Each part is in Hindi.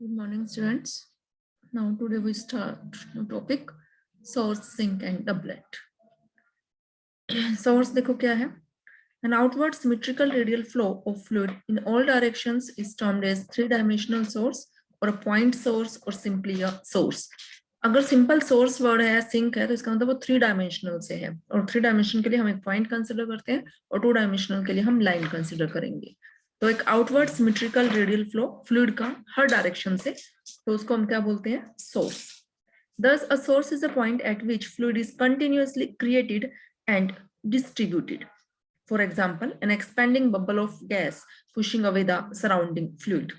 Good morning, students. Now today we start new topic source, sink and doublet. Source देखो क्या है? An outward symmetrical radial flow of fluid in all directions is termed as three-dimensional source or a point source or simply a source. अगर सिंपल सोर्स वर्ड है सिंक है तो इसका मतलब वो थ्री डायमेंशनल से है और थ्री डायमेंशन के लिए हम एक पॉइंट कंसिडर करते हैं और टू डायमेंशनल के लिए हम लाइन कंसिडर करेंगे. तो एक outward symmetrical radial flow fluid का हर डायरेक्शन से, तो उसको हम क्या बोलते हैं? Source. Thus, a source is a point at which fluid is continuously created and distributed. For example, an expanding bubble of gas pushing away the surrounding fluid.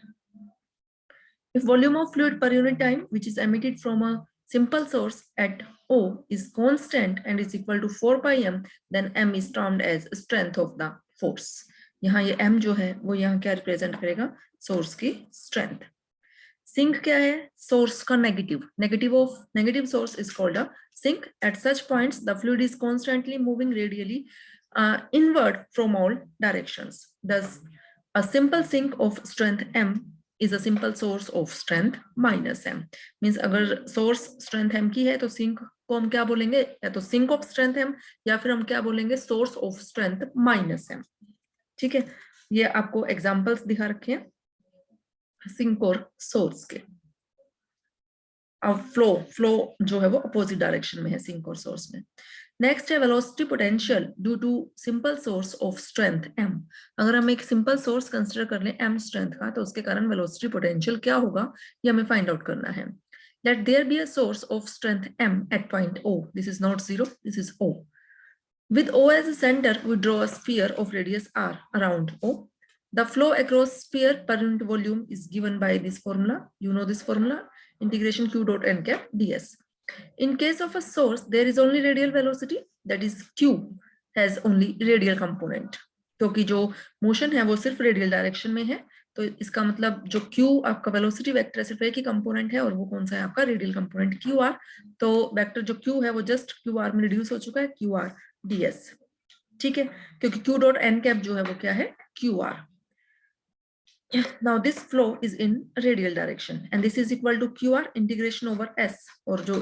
If volume of fluid per unit time, which is emitted from a simple source at O, is constant and is equal to 4 pi m, then m is termed as strength of the force. यहाँ ये m जो है वो यहाँ क्या रिप्रेजेंट करेगा? सोर्स की स्ट्रेंथ. सिंक क्या है? सोर्स का negative. Negative of negative source is called a sink. At such points the fluid is constantly moving radially inward from all directions. Thus, a simple sink of strength m is a simple source of strength minus m. Means अगर source strength m की है तो sink को हम क्या बोलेंगे? या तो sink of strength m या फिर हम क्या बोलेंगे? Source of strength minus m. ठीक है, ये आपको एग्जांपल्स दिखा रखे हैं सिंक और सोर्स के. अब फ्लो जो है वो अपोजिट डायरेक्शन में है सिंक और सोर्स में. नेक्स्ट है velocity potential due to simple source of strength m. अगर हम एक सिंपल सोर्स कंसीडर कर लें m स्ट्रेंथ का, तो उसके कारण वेलोसिटी पोटेंशियल क्या होगा ये हमें फाइंड आउट करना है. Let there be a source of strength m at point O. This is not zero, this is O. With O as a center, we draw a sphere of radius r around O. The flow across sphere per unit volume is given by this formula. You know this formula, integration q dot n cap ds. In case of a source, there is only radial velocity, that is q has only radial component. क्योंकि जो मोशन है वो सिर्फ रेडियल डायरेक्शन में है, तो इसका मतलब जो q आपका वेलोसिटी वेक्टर सिर्फ एक ही कंपोनेंट है और वो कौन सा है? आपका रेडियल कंपोनेंट qr. तो वेक्टर जो q है वो जस्ट qr में रिड्यूस हो चुका है, qr ds. ठीक है, क्योंकि q डॉट n कैप जो है वो क्या है? qr. Now this flow is in radial direction and this is equal to qr integration over s. और जो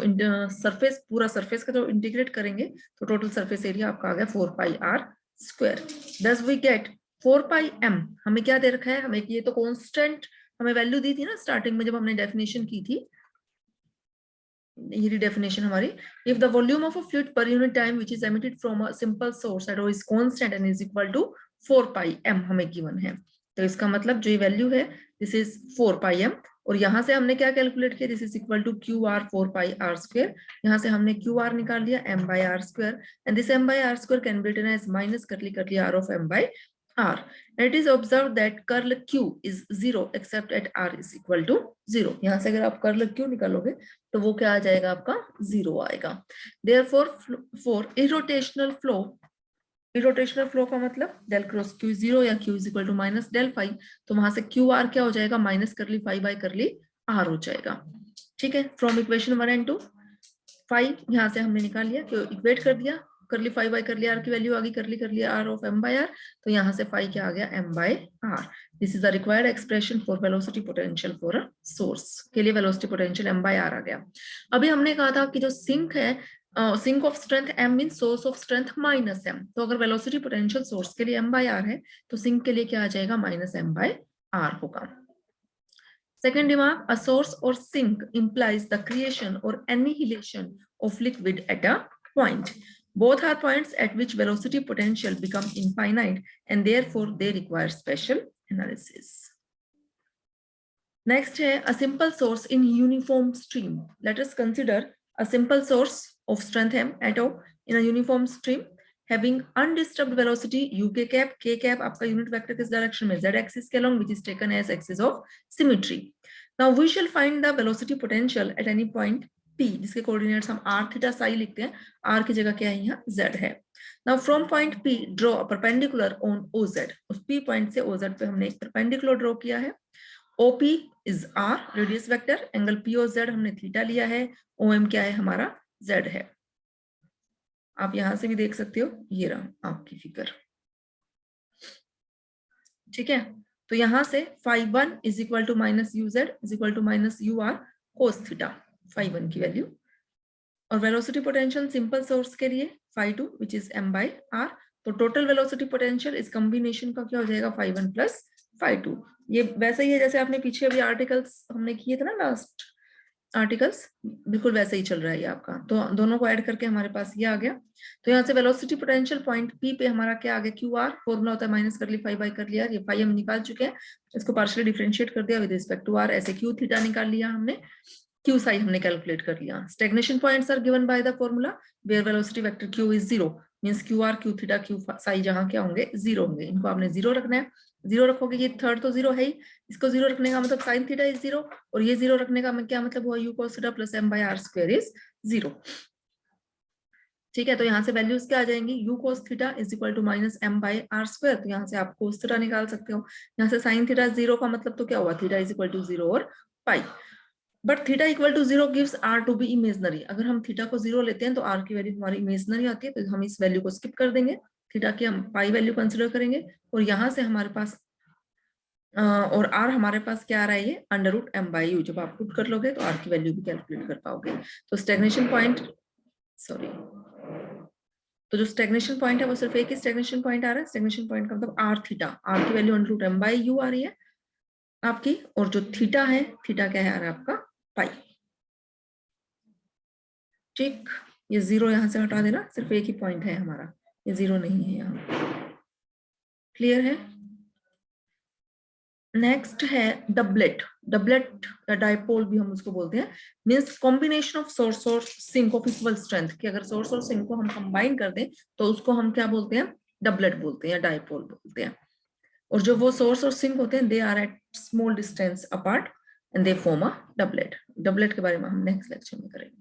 सरफेस पूरा सरफेस का जो इंटीग्रेट करेंगे तो टोटल सरफेस एरिया आपका आ गया 4 pi r square. Thus we get 4 pi m. हमें क्या दे रखा है? हमें ये तो कांस्टेंट हमें वैल्यू दी थी ना स्टार्टिंग में जब हमने डेफिनेशन की थी. ये डेफिनेशन हमारी, if the volume of a fluid per unit time which is emitted from a simple source at O is constant and is equal to 4 pi m हमें गिवन है. तो इसका मतलब जो ये वैल्यू है दिस इज 4 pi m और यहाँ से हमने क्या कैलकुलेट किया? This is equal to q r 4 pi r square. यहाँ से हमने क्यू आर निकाल लिया m by r square and this m by r square can be written as minus curly r of m by r. And it is observed that curl q is 0 except at r is equal to 0. यहाँ से अगर आप curl q निकालोगे तो वो क्या आ जाएगा? आपका 0 आएगा. Therefore, for irrotational flow का मतलब del क्रॉस q 0 या q is equal to minus del phi, तो वहां से क्यू आर क्या हो जाएगा? माइनस करली phi by करली r हो जाएगा. ठीक है, फ्रॉम इक्वेशन 1 and 2 phi यहाँ से हमने निकाल लिया, क्यों इक्वेट कर दिया, करली phi by करली r की वैल्यू आ गई, करली r of m by r. तो यहाँ से phi क्या आ गया? m by r. This is the required expression for velocity potential for a source. के लिए velocity potential m by r आ गया. अभी हमने कहा था कि जो सिंक है, sink of strength m mean source of strength minus m. तो अगर वेलोसिटी पोटेंशियल सोर्स के लिए m by r है तो सिंक के लिए क्या आ जाएगा? माइनस m by r होगा. Second remark, a source or sink implies the creation or annihilation of liquid at a point. Both are points at which velocity potential become infinite and therefore they require special analysis. Next है a simple source in uniform stream. Let us consider a simple source of strength m at O in a uniform stream having undisturbed velocity uk cap, k cap आपका यूनिट वेक्टर किस डायरेक्शन में? z axis के along which is taken as axis of symmetry. Now we shall find the velocity potential at any point p, जिसके कोऑर्डिनेट्स हम r थीटा साई लिखते हैं. r की जगह क्या है? यहाँ z है. Now from point p draw a perpendicular on oz. उस p पॉइंट से oz पे हमने एक परपेंडिकुलर ड्रॉ किया है. OP is r radius vector, angle POZ हमने थीटा लिया है, OM क्या है? हमारा z है. आप यहां से भी देख सकते हो, ये रहा आपकी फिगर. ठीक है, तो यहाँ से phi1 is equal to minus use is equal to minus u r cos theta, phi1 की वैल्यू। और वेलोसिटी पोटेंशियल सिंपल सोर्स के लिए phi2 which is m by r। तो टोटल वेलोसिटी पोटेंशियल इस कॉम्बिनेशन का क्या हो जाएगा, phi1 प्लस phi2। ये वैसे ही है जैसे आपने पीछे अभी आर्टिकल्स हमने किए थे ना, लास्ट आर्टिकल्स, बिल्कुल वैसे ही चल रहा है ये आपका। तो दोनों को ऐड करके हमारे पास ये आ गया। तो यहाँ से वेलोसिटी पोटेंशियल पॉइंट पी पे हमारा क्या आ गया, क्यू आर, फॉर्मूला होता है माइनस कर ली फाई बाई कर लिया, ये फाई हम निकाल चुके हैं, इसको पार्शियली डिफरेंशिएट कर दिया विद रिस्पेक्ट टू आर, ऐसे क्यू थीटा निकाल लिया हमने, क्यू साई हमने कैलकुलेट कर लिया। Stagnation points are given by the formula where velocity vector q is zero, means q r q theta q psi जहां क्या होंगे, जीरो होंगे। इनको आपने जीरो रखना है, जीरो रखोगे, ये थर्ड तो जीरो है ही, इसको जीरो रखने का मतलब साइन थीटा इज जीरो, और ये जीरो रखने का क्या मतलब हुआ, u cos theta plus m by r square is zero. ठीक है, तो यहाँ से वैल्यूज क्या आ जाएंगी, u cos theta is equal to minus m by r square, तो यहाँ से आप cos थीटा निकाल सकते हो। यहाँ से साइन थीटा जीरो का मतलब तो क्या हुआ, theta is equal to zero और pi. But theta equal to zero gives r to be imaginary. अगर हम थीटा को जीरो लेते हैं तो आर की वैल्यू हमारी इमेजनरी आती है, तो हम इस वैल्यू को स्किप कर देंगे, थीटा की हम पाई वैल्यू कंसिडर करेंगे, और यहाँ से हमारे पास और आर हमारे पास क्या आ रहा है, ये under root m by u. जब आप पुट कर लोगे तो आर की वैल्यू भी कैलकुलेट कर पाओगे। तो स्टैग्नेशन पॉइंट, सॉरी, तो जो स्टैग्नेशन पॉइंट है वो सिर्फ एक ही स्टैग्नेशन पॉइंट आ रहा है। स्टैग्नेशन पॉइंट का मतलब आर थीटा, आर की value under root m by u आ रही है आपकी, और जो थीटा है, थीटा क्या है आ रहा है आपका, पाई। ठीक, ये जीरो यहाँ से हटा देना, सिर्फ एक ही पॉइंट है हमारा, ये जीरो नहीं है यहाँ। क्लियर है। नेक्स्ट है डबलेट। डबलेट या डाइपोल भी हम उसको बोलते हैं, मींस कॉम्बिनेशन ऑफ सोर्स और सिंक ऑफ इक्वल स्ट्रेंथ। कि अगर सोर्स और सिंक को हम कंबाइन कर दें तो उसको हम क्या बोलते हैं, डबलेट बोलते हैं या डाइपोल बोलते हैं। और जो वो सोर्स और सिंक होते हैं, they are at small distance apart and they form a doublet. Doublet के बारे में हम नेक्स्ट लेक्चर में करेंगे।